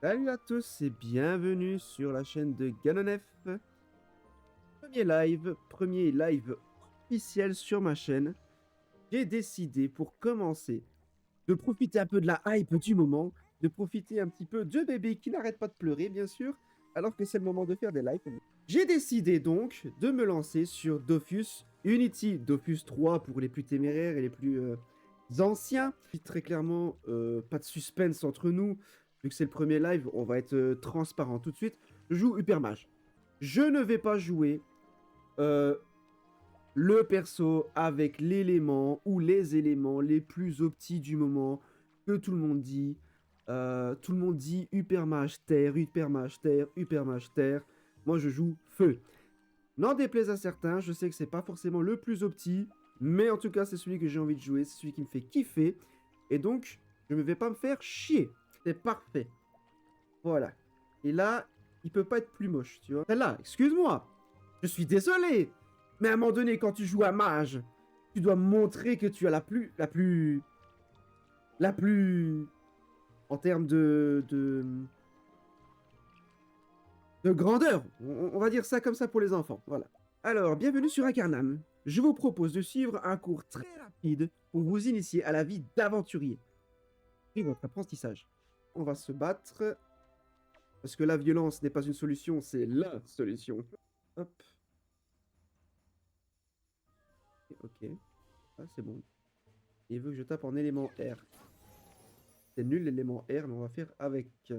Salut à tous et bienvenue sur la chaîne de Ganonef. Premier live officiel sur ma chaîne. J'ai décidé pour commencer de profiter un peu de la hype du moment, de profiter un petit peu de bébé qui n'arrête pas de pleurer bien sûr, alors que c'est le moment de faire des lives. J'ai décidé donc de me lancer sur Dofus Unity, Dofus 3 pour les plus téméraires et les plus anciens. Très clairement, pas de suspense entre nous. Vu que c'est le premier live, on va être transparent tout de suite. Je joue Hyper Mage. Je ne vais pas jouer le perso avec l'élément ou les éléments les plus optis du moment que tout le monde dit. Tout le monde dit Hyper Mage terre, Hyper Mage terre, Hyper Mage terre. Moi, je joue feu. N'en déplaise à certains, je sais que c'est pas forcément le plus opti, mais en tout cas, c'est celui que j'ai envie de jouer, c'est celui qui me fait kiffer. Et donc, je ne vais pas me faire chier. C'est parfait. Voilà. Et là, il peut pas être plus moche, tu vois. Là, excuse-moi. Je suis désolé. Mais à un moment donné, quand tu joues à mage, tu dois montrer que tu as la plus, en termes de grandeur. On va dire ça comme ça pour les enfants. Voilà. Alors, bienvenue sur Incarnam. Je vous propose de suivre un cours très rapide pour vous initier à la vie d'aventurier et votre apprentissage. On va se battre. Parce que la violence n'est pas une solution, c'est LA solution. Hop. Ok. Ah, c'est bon. Il veut que je tape en élément R. C'est nul l'élément R, mais on va faire avec.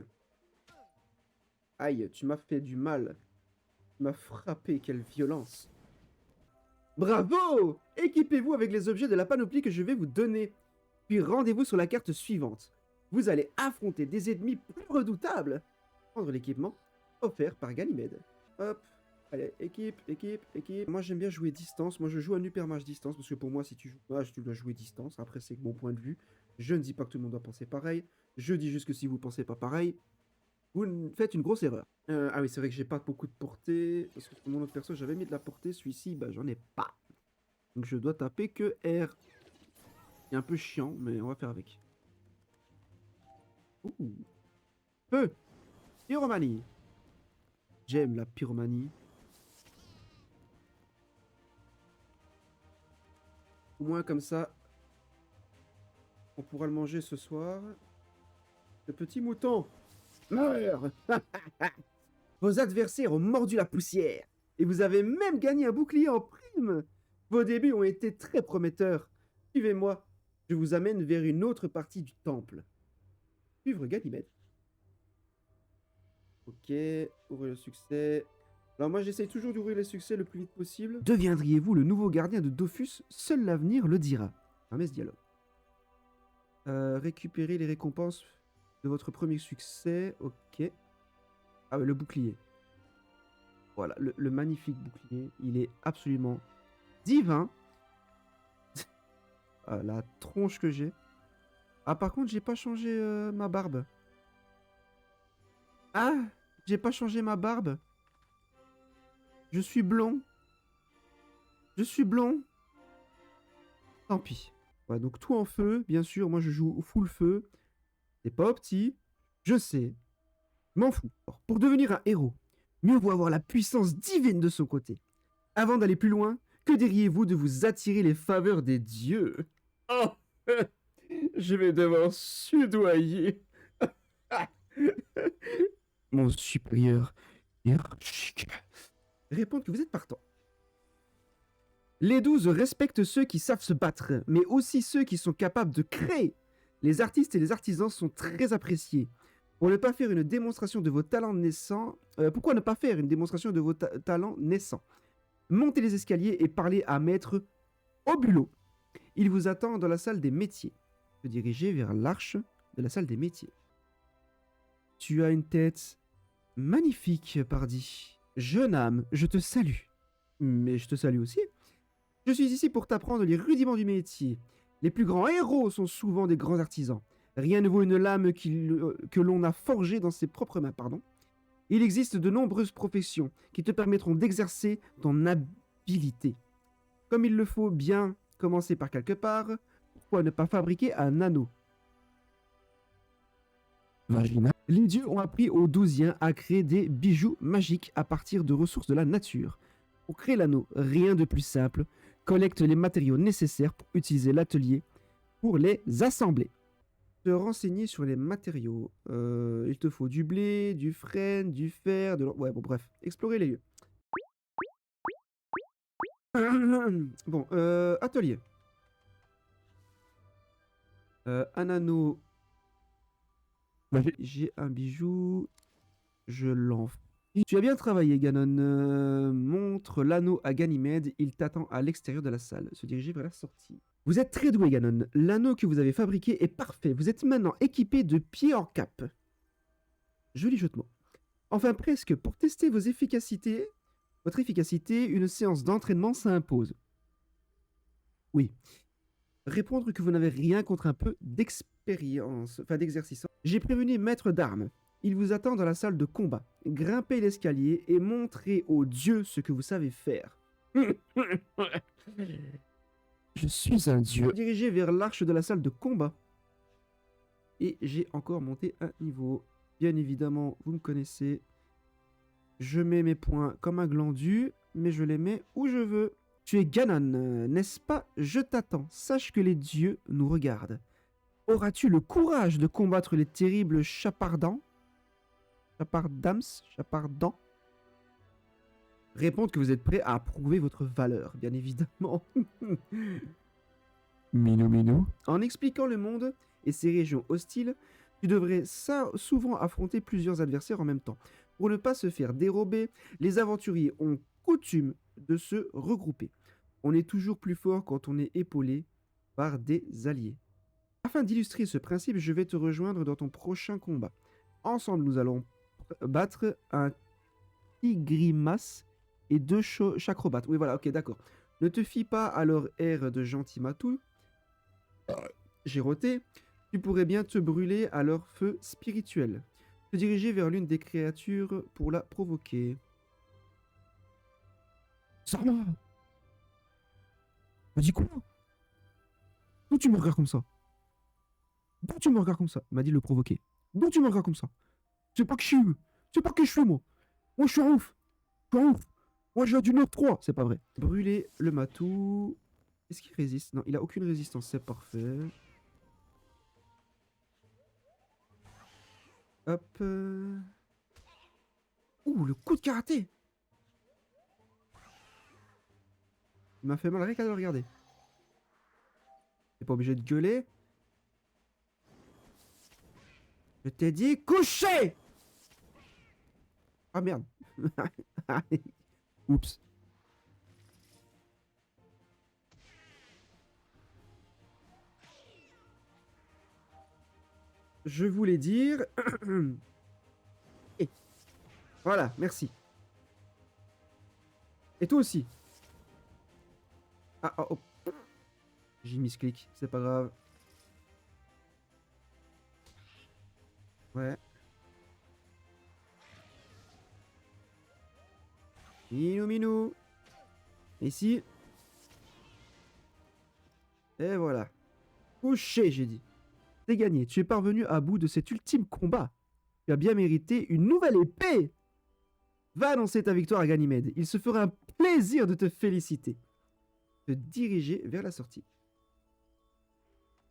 Aïe, tu m'as fait du mal. Tu m'as frappé, quelle violence. Bravo! Équipez-vous avec les objets de la panoplie que je vais vous donner. Puis rendez-vous sur la carte suivante. Vous allez affronter des ennemis plus redoutables. Prendre l'équipement offert par Ganymède. Hop. Allez, équipe. Moi, j'aime bien jouer distance. Moi, je joue un Hyper Mage distance parce que pour moi, si tu joues mage, tu dois jouer distance. Après, c'est mon point de vue. Je ne dis pas que tout le monde doit penser pareil. Je dis juste que si vous pensez pas pareil, vous faites une grosse erreur. Ah oui, c'est vrai que j'ai pas beaucoup de portée. Parce que mon autre perso, j'avais mis de la portée. Celui-ci, bah, j'en ai pas. Donc, je dois taper que R. C'est un peu chiant, mais on va faire avec. Ouh. Feu. Pyromanie. J'aime la pyromanie. Au moins, comme ça, on pourra le manger ce soir. Le petit mouton. Meurs. Vos adversaires ont mordu la poussière. Et vous avez même gagné un bouclier en prime. Vos débuts ont été très prometteurs. Suivez-moi. Je vous amène vers une autre partie du temple. Suivre Ganymède. Ok. Ouvrir le succès. Alors moi, j'essaye toujours d'ouvrir les succès le plus vite possible. Deviendriez-vous le nouveau gardien de Dofus? Seul l'avenir le dira. Fermez ce dialogue. Récupérer les récompenses de votre premier succès. Ok. Ah ouais, le bouclier. Voilà, le magnifique bouclier. Il est absolument divin. Ah, la tronche que j'ai. Ah, par contre, j'ai pas changé ma barbe. Ah, j'ai pas changé ma barbe. Je suis blond. Je suis blond. Tant pis. Voilà, donc tout en feu. Bien sûr, moi je joue au full feu. C'est pas opti. Je sais. M'en fous. Alors, pour devenir un héros, mieux vaut avoir la puissance divine de son côté. Avant d'aller plus loin, que diriez-vous de vous attirer les faveurs des dieux? Oh, je vais devoir sudoyer. Mon supérieur hiérarchique. Répondre que vous êtes partant. Les 12 respectent ceux qui savent se battre, mais aussi ceux qui sont capables de créer. Les artistes et les artisans sont très appréciés. Pour ne pas faire une démonstration de vos talents naissants... pourquoi ne pas faire une démonstration de vos talents naissants? Montez les escaliers et parlez à Maître Obulot. Il vous attend dans la salle des métiers. Se diriger vers l'arche de la salle des métiers. Tu as une tête magnifique, pardi. Jeune âme, je te salue. Mais je te salue aussi. Je suis ici pour t'apprendre les rudiments du métier. Les plus grands héros sont souvent des grands artisans. Rien ne vaut une lame que l'on a forgée dans ses propres mains, pardon. Il existe de nombreuses professions qui te permettront d'exercer ton habilité. Comme il le faut bien commencer par quelque part, pourquoi ne pas fabriquer un anneau? vaginale. Les dieux ont appris aux Douziens à créer des bijoux magiques à partir de ressources de la nature. Pour créer l'anneau, rien de plus simple. Collecte les matériaux nécessaires pour utiliser l'atelier pour les assembler. Te renseigner sur les matériaux. Il te faut du blé, du frêne, du fer, de l'or. Ouais, bon, bref. Explorer les lieux. Bon, atelier. Un anneau. J'ai un bijou. Je l'en fais. Tu as bien travaillé, Ganon. Montre l'anneau à Ganymède. Il t'attend à l'extérieur de la salle. Se diriger vers la sortie. Vous êtes très doué, Ganon. L'anneau que vous avez fabriqué est parfait. Vous êtes maintenant équipé de pieds en cap. Joli jeu de mots. Enfin, presque. Pour tester votre efficacité, une séance d'entraînement s'impose. Oui. Répondre que vous n'avez rien contre un peu d'expérience, enfin d'exercice. J'ai prévenu maître d'armes. Il vous attend dans la salle de combat. Grimpez l'escalier et montrez aux dieux ce que vous savez faire. Je suis un dieu. Dirigez vers l'arche de la salle de combat. Et j'ai encore monté un niveau. Bien évidemment, vous me connaissez. Je mets mes points comme un glandu, mais je les mets où je veux. Tu es Ganon, n'est-ce pas? Je t'attends. Sache que les dieux nous regardent. Auras-tu le courage de combattre les terribles chapardans? Chapardans? Répondre que vous êtes prêt à prouver votre valeur, bien évidemment. Minou. En expliquant le monde et ses régions hostiles, tu devrais souvent affronter plusieurs adversaires en même temps. Pour ne pas se faire dérober, les aventuriers ont coutume de se regrouper. On est toujours plus fort quand on est épaulé par des alliés. Afin d'illustrer ce principe, je vais te rejoindre dans ton prochain combat. Ensemble, nous allons battre un tigrimas et 2 chacrobates. Oui, voilà, ok, d'accord. Ne te fie pas à leur air de gentil matou. J'ai roté. Tu pourrais bien te brûler à leur feu spirituel. Te diriger vers l'une des créatures pour la provoquer. Sarma! M'a dit quoi? D'où tu me regardes comme ça? D'où tu me regardes comme ça? M'a dit le provoquer. D'où tu me regardes comme ça? C'est pas que je suis. C'est pas que je suis, moi. Moi, je suis un ouf. Je suis un ouf. Moi, j'ai du 9-3. C'est pas vrai. Brûler le matou. Est-ce qu'il résiste? Non, il a aucune résistance. C'est parfait. Hop. Ouh, le coup de karaté. Il m'a fait mal rien qu'à le regarder. T'es pas obligé de gueuler. Je t'ai dit coucher. Ah merde. Oups. Je voulais dire... Et voilà, merci. Et toi aussi. Ah, oh. J'ai mis ce clic, c'est pas grave. Ouais. Minou. Ici. Et voilà. Couché, j'ai dit. C'est gagné. Tu es parvenu à bout de cet ultime combat. Tu as bien mérité une nouvelle épée. Va annoncer ta victoire à Ganymède. Il se fera un plaisir de te féliciter. Te diriger vers la sortie.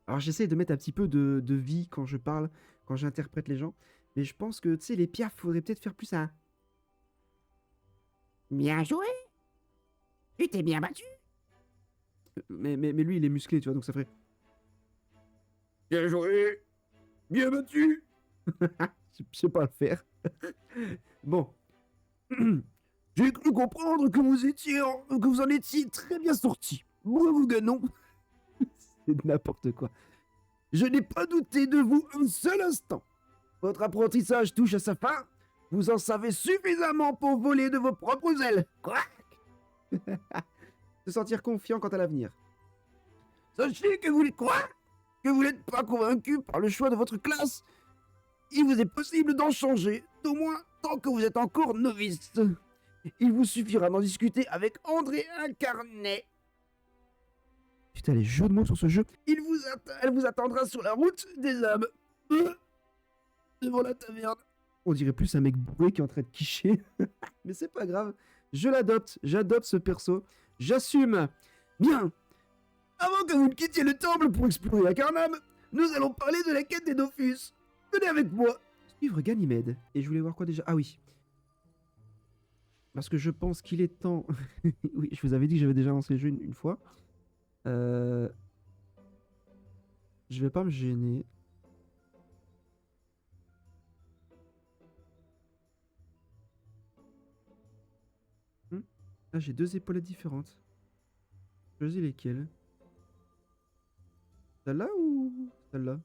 Alors j'essaie de mettre un petit peu de vie quand je parle, quand j'interprète les gens. Mais je pense que, tu sais, les piafs, faudrait peut-être faire plus un... Bien joué. Tu t'es bien battu. Mais lui, il est musclé, tu vois, donc ça ferait... Bien joué. Bien battu. Je sais pas le faire. Bon. J'ai cru comprendre que vous en étiez très bien sorti. Bravo, Ganon. C'est n'importe quoi. Je n'ai pas douté de vous un seul instant. Votre apprentissage touche à sa fin. Vous en savez suffisamment pour voler de vos propres ailes. Quoi? Se sentir confiant quant à l'avenir. Sachez que vous n'êtes pas convaincu par le choix de votre classe. Il vous est possible d'en changer, d'au moins tant que vous êtes encore novice. Il vous suffira d'en discuter avec André Incarnet. Putain, les jeux de mots sur ce jeu. Elle vous attendra sur la route des âmes. devant la taverne. On dirait plus un mec bourré qui est en train de quicher. Mais c'est pas grave. Je l'adopte. J'adopte ce perso. J'assume. Bien. Avant que vous ne quittiez le temple pour explorer Acarnam, nous allons parler de la quête des Dofus. Venez avec moi. Suivre Ganymède. Et je voulais voir quoi déjà? Ah oui. Parce que je pense qu'il est temps... oui, je vous avais dit que j'avais déjà lancé le jeu une fois. Je vais pas me gêner. Là, j'ai 2 épaulettes différentes. Choisis lesquelles? Celle-là ou celle-là?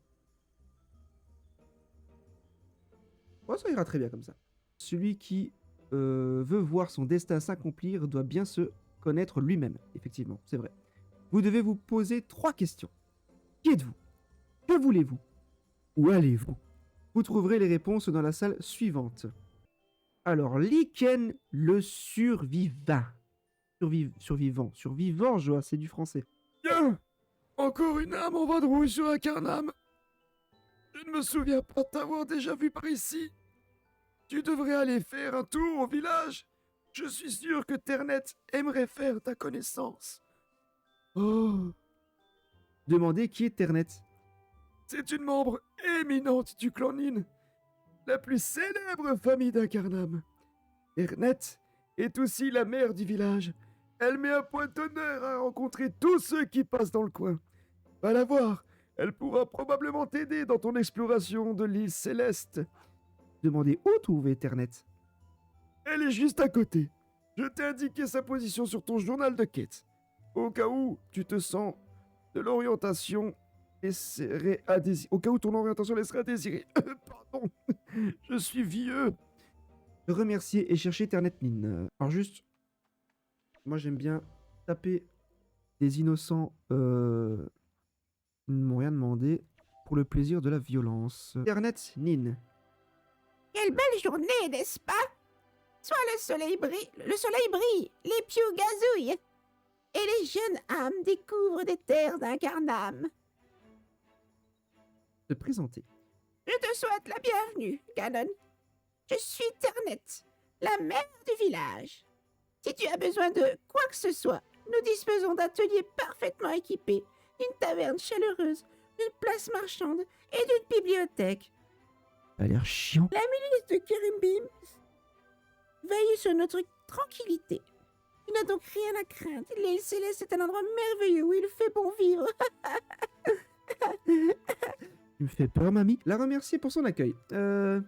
Oh, ça ira très bien comme ça. Celui qui veut voir son destin s'accomplir doit bien se connaître lui-même. Effectivement, c'est vrai. Vous devez vous poser 3 questions. Qui êtes-vous? Que voulez-vous? Où allez-vous? Vous trouverez les réponses dans la salle suivante. Alors, Lyken le survivant. Survivant. Survivant, je vois, c'est du français. Bien. Encore une âme en vadrouille sur Acarnam. Je ne me souviens pas t'avoir déjà vu par ici. Tu devrais aller faire un tour au village. Je suis sûr que Ternet aimerait faire ta connaissance. Oh, Demandez qui est Ternet. c'est une membre éminente du clan Nin, la plus célèbre famille d'Acarnam. Ternet est aussi la mère du village. Elle met un point d'honneur à rencontrer tous ceux qui passent dans le coin. Va la voir. Elle pourra probablement t'aider dans ton exploration de l'île Céleste. Demandez où trouver Ternet. Elle est juste à côté. Je t'ai indiqué sa position sur ton journal de quête. Au cas où tu te sens de l'orientation laisserait à désirer. Au cas où ton orientation laisserait à désirer. Pardon, je suis vieux. Remercier et chercher Ternet Nin. Alors juste, moi j'aime bien taper des innocents qui ne m'ont rien demandé pour le plaisir de la violence. Ternet Nin. Quelle belle journée, n'est-ce pas? Soit le soleil brille, les pieux gazouillent, et les jeunes âmes découvrent des terres d'Incarnam. Se présenter. Je te souhaite la bienvenue, Ganon. Je suis Ternet, la mère du village. Si tu as besoin de quoi que ce soit, nous disposons d'ateliers parfaitement équipés, d'une taverne chaleureuse, d'une place marchande et d'une bibliothèque. Ça a l'air chiant. Fils de Kerimbim, veille sur notre tranquillité. Tu n'as donc rien à craindre. L'île Céleste est un endroit merveilleux où il fait bon vivre. Tu me fais peur, mamie. La remercier pour son accueil. Que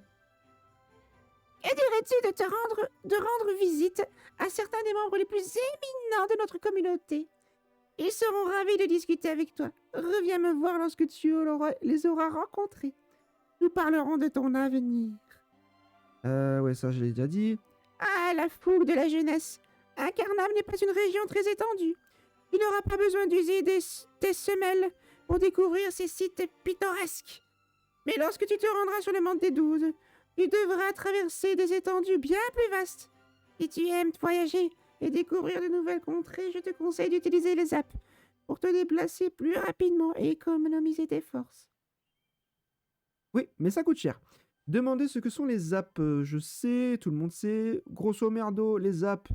dirais-tu de rendre visite à certains des membres les plus éminents de notre communauté? Ils seront ravis de discuter avec toi. Reviens me voir lorsque tu les auras rencontrés. Nous parlerons de ton avenir. Ouais, ça je l'ai déjà dit. Ah, la fougue de la jeunesse. Incarnam n'est pas une région très étendue. Tu n'auras pas besoin d'user tes semelles pour découvrir ces sites pittoresques. Mais lorsque tu te rendras sur le monde des 12, tu devras traverser des étendues bien plus vastes. Si tu aimes voyager et découvrir de nouvelles contrées, je te conseille d'utiliser les apps pour te déplacer plus rapidement et économiser tes forces. Oui, mais ça coûte cher. Demandez ce que sont les apps. Je sais, tout le monde sait. Grosso merdo, les apps,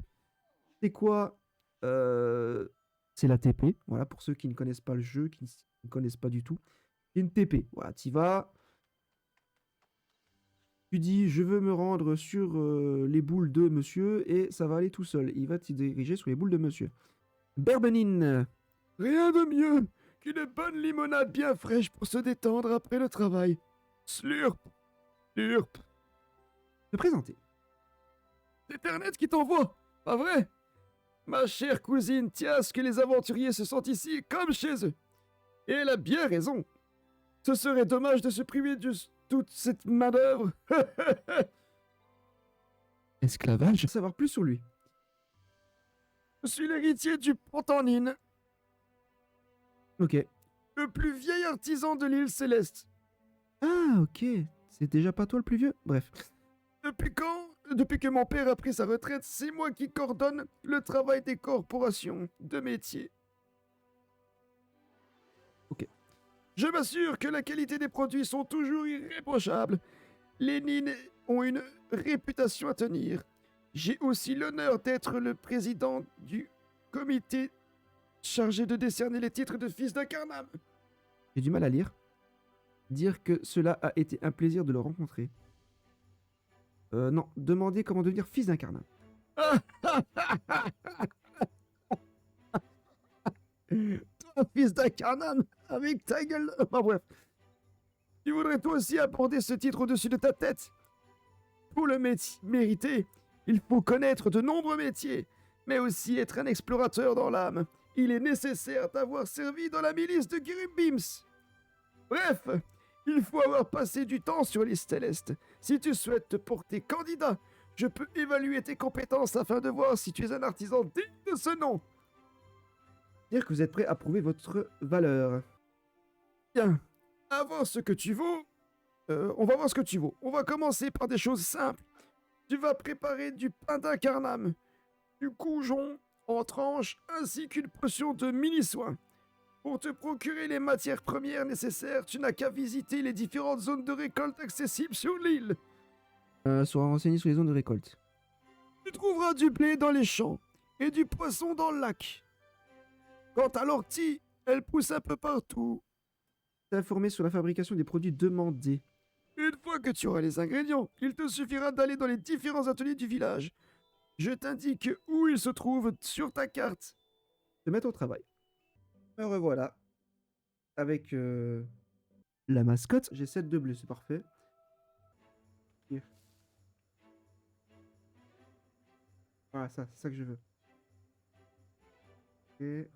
c'est quoi? C'est la TP. Voilà, pour ceux qui ne connaissent pas le jeu, qui ne connaissent pas du tout. C'est une TP. Voilà, tu vas. Tu dis, je veux me rendre sur les boules de monsieur, et ça va aller tout seul. Il va t'y diriger sur les boules de monsieur. Berbenin. Rien de mieux qu'une bonne limonade bien fraîche pour se détendre après le travail. Slurp, slurp. Se présenter. C'est Ternet qui t'envoie, pas vrai? Ma chère cousine Tias, que les aventuriers se sentent ici comme chez eux. Et elle a bien raison. Ce serait dommage de se priver de toute cette manœuvre. Esclavage. Savoir plus sur lui. Je suis l'héritier du Pantanine, Ok. le plus vieil artisan de l'île Céleste. Ah, ok. C'est déjà pas toi le plus vieux? Bref. Depuis quand? Depuis que mon père a pris sa retraite, c'est moi qui coordonne le travail des corporations de métier. Ok. Je m'assure que la qualité des produits sont toujours irréprochables Les Nines ont une réputation à tenir. J'ai aussi l'honneur d'être le président du comité chargé de décerner les titres de fils d'Incarnam. J'ai du mal à lire. Dire que cela a été un plaisir de le rencontrer. Non, demander comment devenir fils d'Incarnam. Toi, fils d'Incarnam, avec ta gueule. Enfin bref. Tu voudrais toi aussi apporter ce titre au-dessus de ta tête? Pour le mériter, il faut connaître de nombreux métiers, mais aussi être un explorateur dans l'âme. Il est nécessaire d'avoir servi dans la milice de Grimbims. Bref, il faut avoir passé du temps sur l'île Céleste. Si tu souhaites te porter candidat, je peux évaluer tes compétences afin de voir si tu es un artisan digne de ce nom. Dire que vous êtes prêt à prouver votre valeur. Bien, à voir ce que tu vaux. On va voir ce que tu vaux. On va commencer par des choses simples. Tu vas préparer du pain d'Incarnam, du coujon en tranches, ainsi qu'une potion de mini-soin. Pour te procurer les matières premières nécessaires, tu n'as qu'à visiter les différentes zones de récolte accessibles sur l'île. Sera renseigné sur les zones de récolte. Tu trouveras du blé dans les champs et du poisson dans le lac. Quant à l'ortie, elle pousse un peu partout. Informer sur la fabrication des produits demandés. Une fois que tu auras les ingrédients, il te suffira d'aller dans les différents ateliers du village. Je t'indique où ils se trouvent sur ta carte. Se mettre au travail. Me revoilà. Avec la mascotte. J'ai 7 de bleu, c'est parfait. Here. Voilà, ça, c'est ça que je veux. Ok.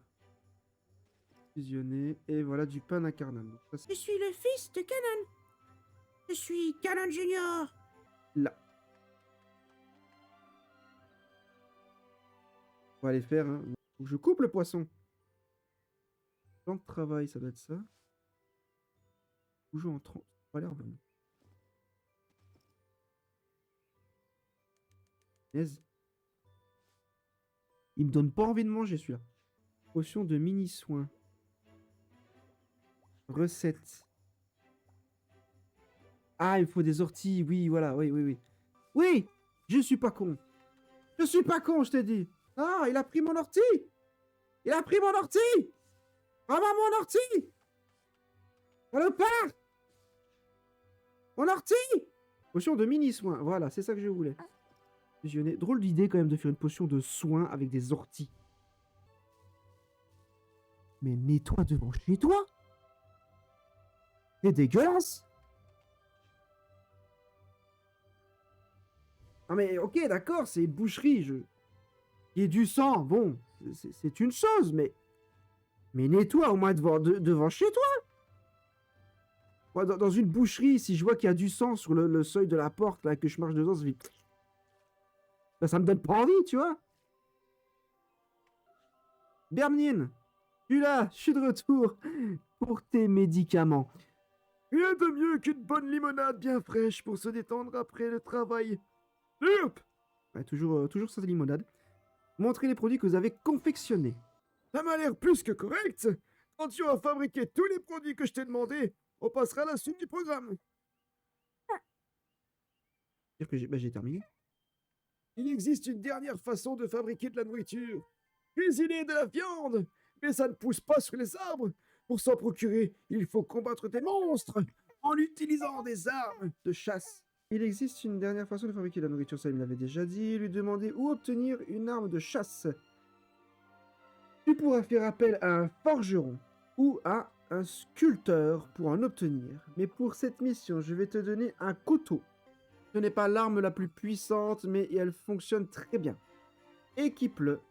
Fusionner. Et voilà du pain d'Incarnam. Donc ça, c'est Je suis le fils de Canon. Je suis Canon Junior. là. On va aller faire. Hein. Faut que je coupe le poisson. Plan de travail, ça doit être ça. Toujours en 30. Ça a l'air bon. Aise. Il me donne pas envie de manger celui-là. Potion de mini-soin. Recette. Ah, il me faut des orties. Oui, voilà, oui, oui, oui. Oui, je suis pas con. Je suis pas con, je t'ai dit. Ah, il a pris mon ortie. Il a pris mon ortie. Rends-moi mon ortie. Salopard. Mon ortie. Potion de mini-soin. Voilà, c'est ça que je voulais. Fusionner. Drôle d'idée quand même de faire une potion de soin avec des orties. Mais nettoie devant chez toi. C'est dégueulasse. Non mais ok, d'accord, c'est une boucherie. Il y a du sang, bon, c'est une chose, mais nettoie au moins devant chez toi. Moi, dans une boucherie, si je vois qu'il y a du sang sur le seuil de la porte, là, que je marche dedans, ça me donne pas envie, tu vois. Bermnine, je suis là, je suis de retour pour tes médicaments. Rien de mieux qu'une bonne limonade bien fraîche pour se détendre après le travail. Hop! Ouais, toujours cette limonade. Montrez les produits que vous avez confectionnés. Ça m'a l'air plus que correct. Quand tu auras fabriqué tous les produits que je t'ai demandé, on passera à la suite du programme. Dire que j'ai terminé. Il existe une dernière façon de fabriquer de la nourriture. Cuisiner de la viande. Mais ça ne pousse pas sur les arbres. Pour s'en procurer, il faut combattre des monstres en utilisant des armes de chasse. Il existe une dernière façon de fabriquer de la nourriture, ça il me l'avait déjà dit. Lui demander où obtenir une arme de chasse. Tu pourras faire appel à un forgeron ou à un sculpteur pour en obtenir. Mais pour cette mission, je vais te donner un couteau. Ce n'est pas l'arme la plus puissante, mais elle fonctionne très bien. Équipe-le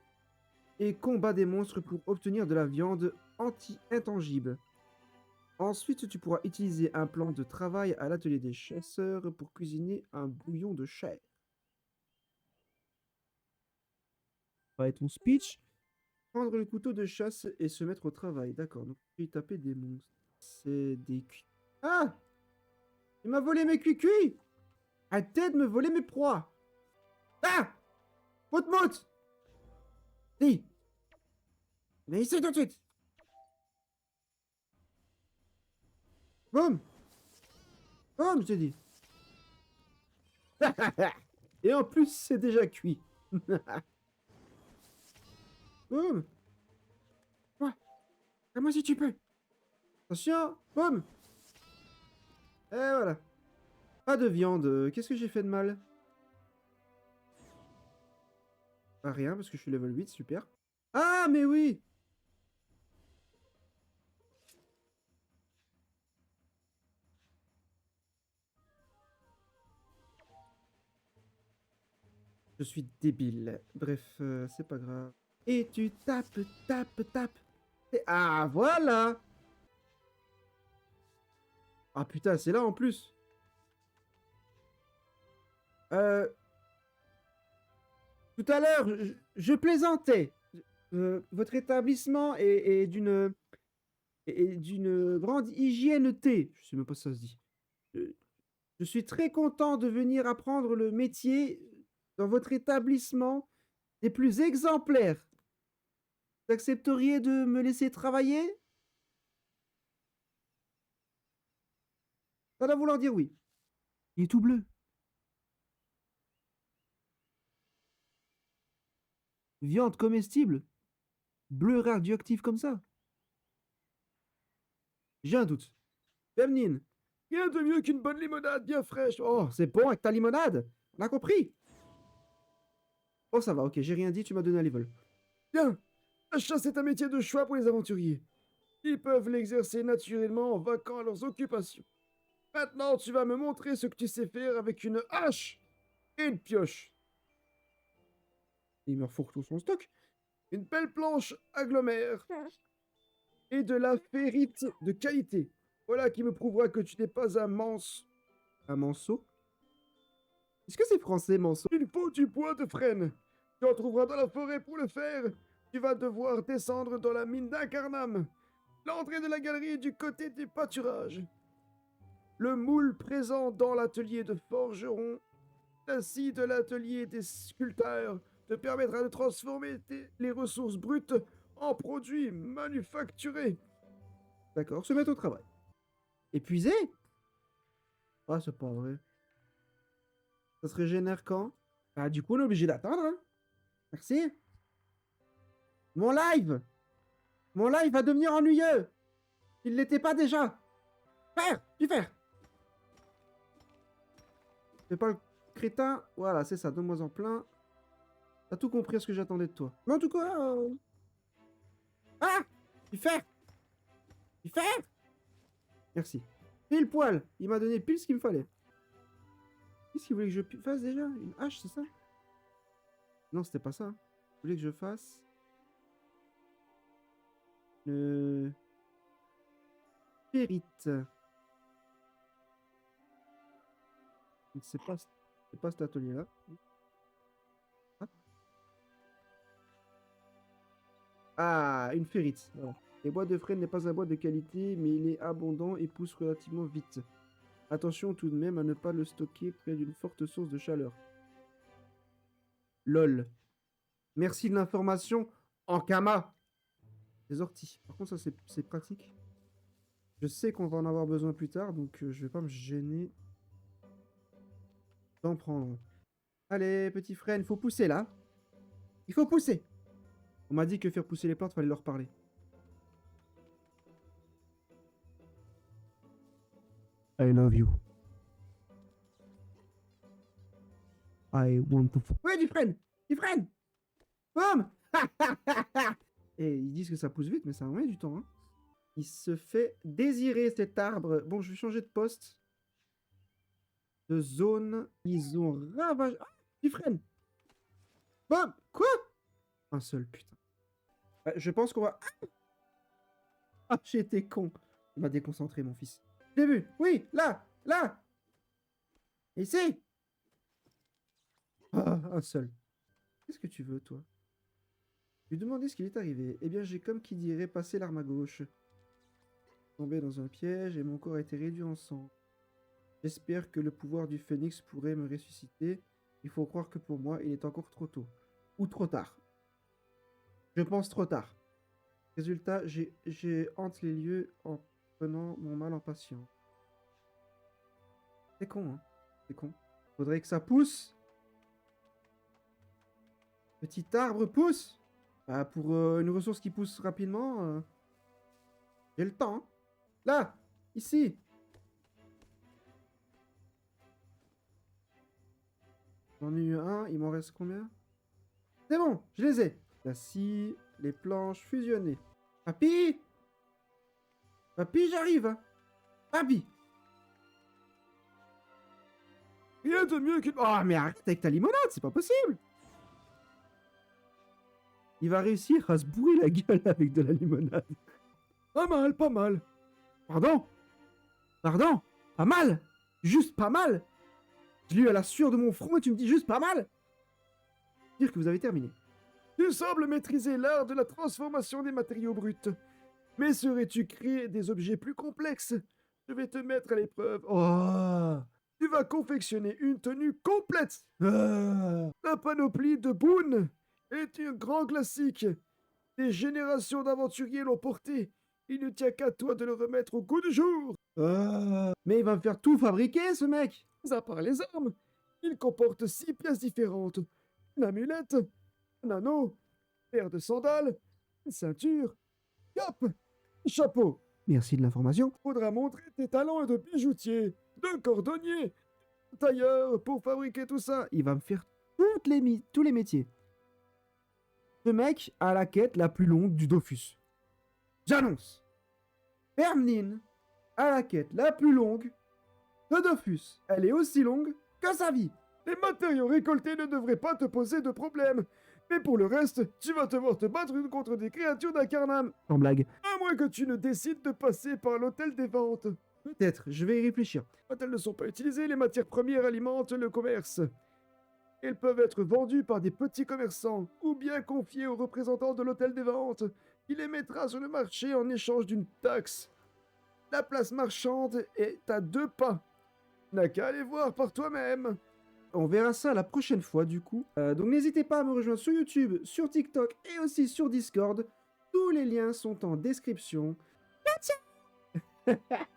et combat des monstres pour obtenir de la viande anti-intangible. Ensuite, tu pourras utiliser un plan de travail à l'atelier des chasseurs pour cuisiner un bouillon de chair. Ça va être ton speech. Prendre le couteau de chasse et se mettre au travail. D'accord, donc tu peux taper des monstres. C'est des cuits. Ah! Il m'a volé mes cuits. Arrêtez de me voler mes proies. Ah! Mout-mout! Si! Viens ici tout de suite! Boum! Boum, je t'ai dit. Et en plus, c'est déjà cuit. Boum. Ouais. Moi si tu peux. Attention. Boum. Et voilà. Pas de viande. Qu'est-ce que j'ai fait de mal? Pas rien, parce que je suis level 8, super. Ah, mais oui! Je suis débile. Bref, c'est pas grave. Et tu tapes, tapes, tapes. Ah, voilà! Ah putain, c'est là en plus. Euh, Tout à l'heure, je plaisantais. Votre établissement est d'une grande hygièneté. Je sais même pas si ça se dit. Euh, Je suis très content de venir apprendre le métier dans votre établissement des plus exemplaires. Vous accepteriez de me laisser travailler? Ça doit vouloir dire oui. Il est tout bleu. Viande comestible? Bleu radioactif comme ça? J'ai un doute. Femnine. Rien de mieux qu'une bonne limonade bien fraîche. Oh, c'est bon avec ta limonade. On a compris. Oh, ça va, ok, j'ai rien dit, tu m'as donné un level. Bien. La chasse est un métier de choix pour les aventuriers. Ils peuvent l'exercer naturellement en vaquant à leurs occupations. Maintenant, tu vas me montrer ce que tu sais faire avec une hache et une pioche. Il me refourgue tout son stock. Une belle planche agglomère et de la ferrite de qualité. Voilà qui me prouvera que tu n'es pas un manse. Un manceau? Est-ce que c'est français, manceau? Il faut du bois de frêne. Tu en trouveras dans la forêt pour le faire. Tu vas devoir descendre dans la mine d'Incarnam. L'entrée de la galerie est du côté du pâturage. Le moule présent dans l'atelier de forgeron, ainsi de l'atelier des sculpteurs, te permettra de transformer les ressources brutes en produits manufacturés. D'accord, se mettre au travail. Épuisé? Ah, c'est pas vrai. Ça se régénère quand? Ah, du coup, on est obligé d'attendre, hein. Merci. Mon live! Mon live va devenir ennuyeux! Il l'était pas déjà! Faire! Du faire! Fais pas le crétin. Voilà, c'est ça, donne-moi en plein. T'as tout compris à ce que j'attendais de toi. Mais en tout cas... Ah! Du faire! Du faire! Merci. Pile poil! Il m'a donné pile ce qu'il me fallait. Qu'est-ce qu'il voulait que je fasse déjà? Une hache, c'est ça? Non, c'était pas ça. Il voulait que je fasse... Le... Périte. C'est pas cet atelier-là. Ah. Ah, une ferrite. Voilà. Les bois de frêne n'est pas un bois de qualité, mais il est abondant et pousse relativement vite. Attention tout de même à ne pas le stocker près d'une forte source de chaleur. LOL. Merci de l'information, Ankama. Des orties. Par contre, ça, c'est pratique. Je sais qu'on va en avoir besoin plus tard, donc je vais pas me gêner d'en prendre. Allez, petit frère, il faut pousser, là. Il faut pousser. On m'a dit que faire pousser les plantes, fallait leur parler. I love you. I want to... Ouais, du freine! Du freine! Boum! Et ils disent que ça pousse vite, mais ça met du temps, hein. Il se fait désirer, cet arbre. Bon, je vais changer de poste. De zone. Ils ont ravagé... Ah, du freine! Boum! Quoi? Un seul, putain. Je pense qu'on va... Ah, j'ai été con. Il m'a déconcentré, mon fils. J'ai vu. Oui, là, là. Ici. Ah, un seul. Qu'est-ce que tu veux, toi? Je lui demandais ce qui lui est arrivé. Eh bien, j'ai comme qui dirait passé l'arme à gauche. Tombé dans un piège et mon corps a été réduit en sang. J'espère que le pouvoir du phénix pourrait me ressusciter. Il faut croire que pour moi, il est encore trop tôt. Ou trop tard. Je pense trop tard. Résultat, j'ai hante les lieux en prenant mon mal en patience. C'est con, hein? C'est con. Faudrait que ça pousse. Petit arbre pousse. Bah, pour une ressource qui pousse rapidement, j'ai le temps. Hein. Là, ici. J'en ai eu un, il m'en reste combien? C'est bon, je les ai. La scie, les planches fusionnées. Papy! Papy, j'arrive. Hein. Papy! Rien de mieux qu'une... Oh, mais arrête avec ta limonade, c'est pas possible! Il va réussir à se bourrer la gueule avec de la limonade. Pas mal, pas mal. Pardon? Pardon? Pas mal? Juste pas mal? Je l'ai eu à la sueur de mon front et tu me dis juste pas mal? Dire que vous avez terminé. Tu sembles maîtriser l'art de la transformation des matériaux bruts. Mais saurais-tu créer des objets plus complexes? Je vais te mettre à l'épreuve. Oh! Tu vas confectionner une tenue complète. Ah. La panoplie de Boone est un grand classique. Des générations d'aventuriers l'ont porté. Il ne tient qu'à toi de le remettre au goût du jour. Ah. Mais il va me faire tout fabriquer, ce mec! À part les armes, il comporte 6 pièces différentes. Une amulette, un anneau, une paire de sandales, une ceinture, cape, un chapeau. Merci de l'information. Faudra montrer tes talents de bijoutier, de cordonnier, de tailleur pour fabriquer tout ça. Il va me faire tous les métiers. Ce mec a la quête la plus longue du Dofus. J'annonce. Hermine a la quête la plus longue de Dofus. Elle est aussi longue que sa vie. Les matériaux récoltés ne devraient pas te poser de problème. Mais pour le reste, tu vas devoir te battre contre des créatures d'Incarnam. En blague. À moins que tu ne décides de passer par l'hôtel des ventes. Peut-être, je vais y réfléchir. Quand elles ne sont pas utilisées, les matières premières alimentent le commerce. Elles peuvent être vendues par des petits commerçants ou bien confiées aux représentants de l'hôtel des ventes. Il les mettra sur le marché en échange d'une taxe. La place marchande est à 2 pas. N'a qu'à aller voir par toi-même. On verra ça la prochaine fois du coup. Donc n'hésitez pas à me rejoindre sur YouTube, sur TikTok et aussi sur Discord. Tous les liens sont en description. Ciao, ciao.